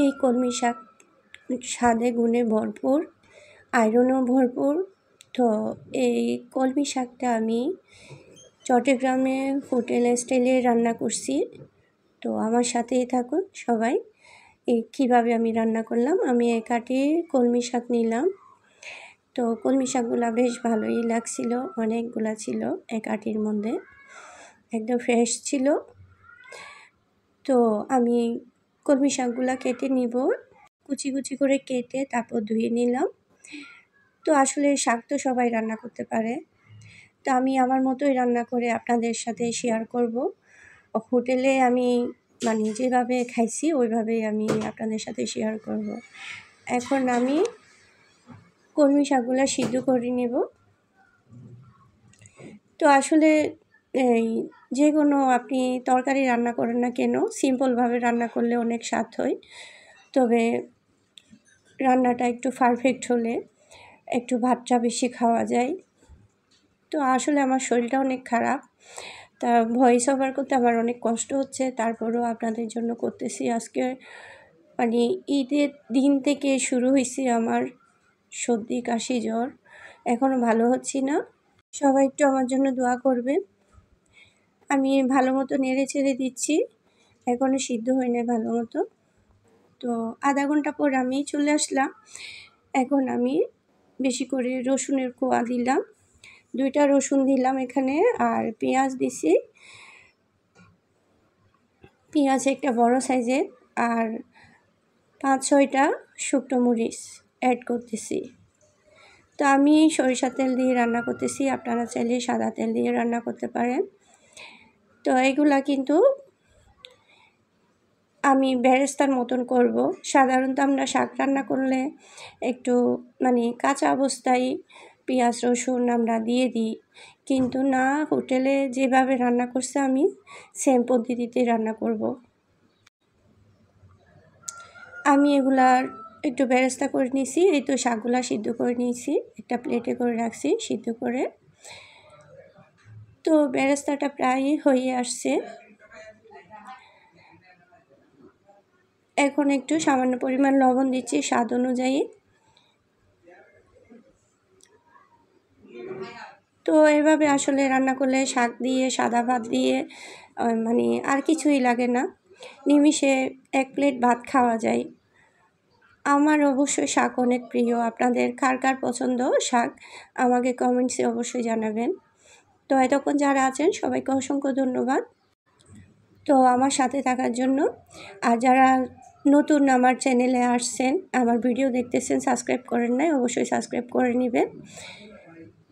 এই কলমি শাক স্বাদে গুণে ভরপুর, আয়রনও ভরপুর। তো এই কলমি শাকটা আমি চট্টগ্রামে হোটেল স্টাইলে রান্না করছি। তো আমার সাথেই থাকুন সবাই। কীভাবে আমি রান্না করলাম। আমি 1 আঁটি কলমি শাক নিলাম। তো কলমি শাকগুলো বেশ ভালোই লাগছিল, অনেকগুলা ছিল 1 আঁটির মধ্যে, একদম ফ্রেশ ছিল। তো আমি কলমি শাকগুলো কেটে নিব, কুচি কুচি করে কেটে তারপর ধুয়ে নিলাম। তো আসলে শাক তো সবাই রান্না করতে পারে, তো আমি আমার মতোই রান্না করে আপনাদের সাথে শেয়ার করব। হোটেলে আমি যেভাবে খাইছি ওইভাবেই আমি আপনাদের সাথে শেয়ার করব। এখন আমি কলমি শাকগুলো সিদ্ধ করে নেব। তো আসলে যে কোনো আপনি তরকারি রান্না করেন না কেন, সিম্পলভাবে রান্না করলে অনেক স্বাদ হয়। তবে রান্নাটা একটু পারফেক্ট হলে একটু ভাতটা বেশি খাওয়া যায়। তো আসলে আমার শরীরটা অনেক খারাপ, তা ভয়েস ওভার করতে আমার অনেক কষ্ট হচ্ছে, তারপরেও আপনাদের জন্য করতেছি। আজকে ঈদের দিন থেকে শুরু হয়েছে আমার সর্দি কাশি জ্বর, এখনও ভালো হচ্ছি না। সবাই একটু আমার জন্য দোয়া করবেন। আমি ভালো মতো নেড়ে চেড়ে দিচ্ছি, এখনও সিদ্ধ হয়নি ভালো মতো। তো আধা ঘন্টা পর আমি চলে আসলাম। এখন আমি বেশি করে রসুনের কোয়া দিলাম, 2টা রসুন দিলাম এখানে, আর পেঁয়াজ দিছি, পেঁয়াজ একটা বড় সাইজের, আর 5-6টা শুকনো মরিচ অ্যাড করতেছি। তো আমি সরিষার তেল দিয়ে রান্না করতেছি, আপনারা চাইলে সাদা তেল দিয়ে রান্না করতে পারেন। তো এগুলা কিন্তু আমি বেরেস্তার মতন করব। সাধারণত আমরা শাক রান্না করলে একটু কাঁচা অবস্থায় পেঁয়াজ রসুন আমরা দিয়ে দিই, কিন্তু না, হোটেলে যেভাবে রান্না করছে আমি সেম পদ্ধতিতে রান্না করব। আমি এগুলার একটু বেরেস্তা করে নিয়েছি। এই তো শাকগুলা সিদ্ধ করে নিয়েছি, একটা প্লেটে করে রাখছি সিদ্ধ করে। তো বেরেস্তাটা প্রায় হয়ে আসছে। এখন একটু সামান্য পরিমাণ লবণ দিচ্ছি স্বাদ অনুযায়ী। তো এভাবে আসলে রান্না করলে শাক দিয়ে সাদা ভাত দিয়ে আর কিছুই লাগে না, নিমিষে 1 প্লেট ভাত খাওয়া যায়। আমার অবশ্যই শাক অনেক প্রিয়। আপনাদের কার কার পছন্দ শাক আমাকে কমেন্টসে অবশ্যই জানাবেন। তো এতক্ষণ যারা আছেন সবাইকে অসংখ্য ধন্যবাদ তো আমার সাথে থাকার জন্য। আর যারা নতুন আমার চ্যানেলে আসছেন, আমার ভিডিও দেখতেছেন, সাবস্ক্রাইব করেন নাই, অবশ্যই সাবস্ক্রাইব করে নেবেন।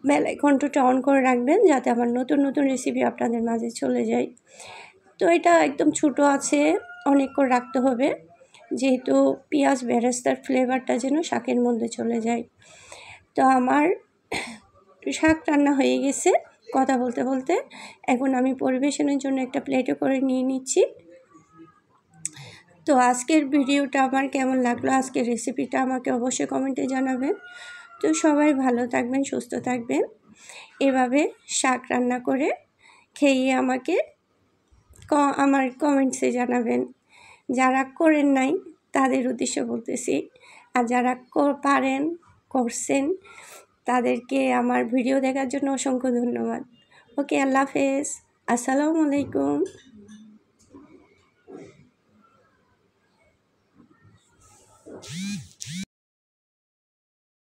বেল আইকনটা অন করে রাখবেন যাতে আমার নতুন নতুন রেসিপি আপনাদের মাঝে চলে যায়। তো এটা একদম ছোটো আছে, অনেক করে রাখতে হবে, যেহেতু পেঁয়াজ বেরেস্তার ফ্লেভারটা যেন শাকের মধ্যে চলে যায়। তো আমার শাক রান্না হয়ে গেছে কথা বলতে বলতে। এখন আমি পরিবেশনের জন্য একটা প্লেটে করে নিয়ে নিচ্ছি। তো আজকের ভিডিওটা আমার কেমন লাগলো, আজকের রেসিপিটা আমাকে অবশ্যই কমেন্টে জানাবেন। তো সবাই ভালো থাকবেন, সুস্থ থাকবেন। এভাবে শাক রান্না করে খেয়ে আমাকে আমার কমেন্টসে জানাবেন। যারা করেন নাই তাদের উদ্দেশ্য বলতেছি, আর যারা পারেন করছেন তাদেরকে আমার ভিডিও দেখার জন্য অসংখ্য ধন্যবাদ। ওকে, আল্লাহ হাফেজ, আসসালামু আলাইকুম।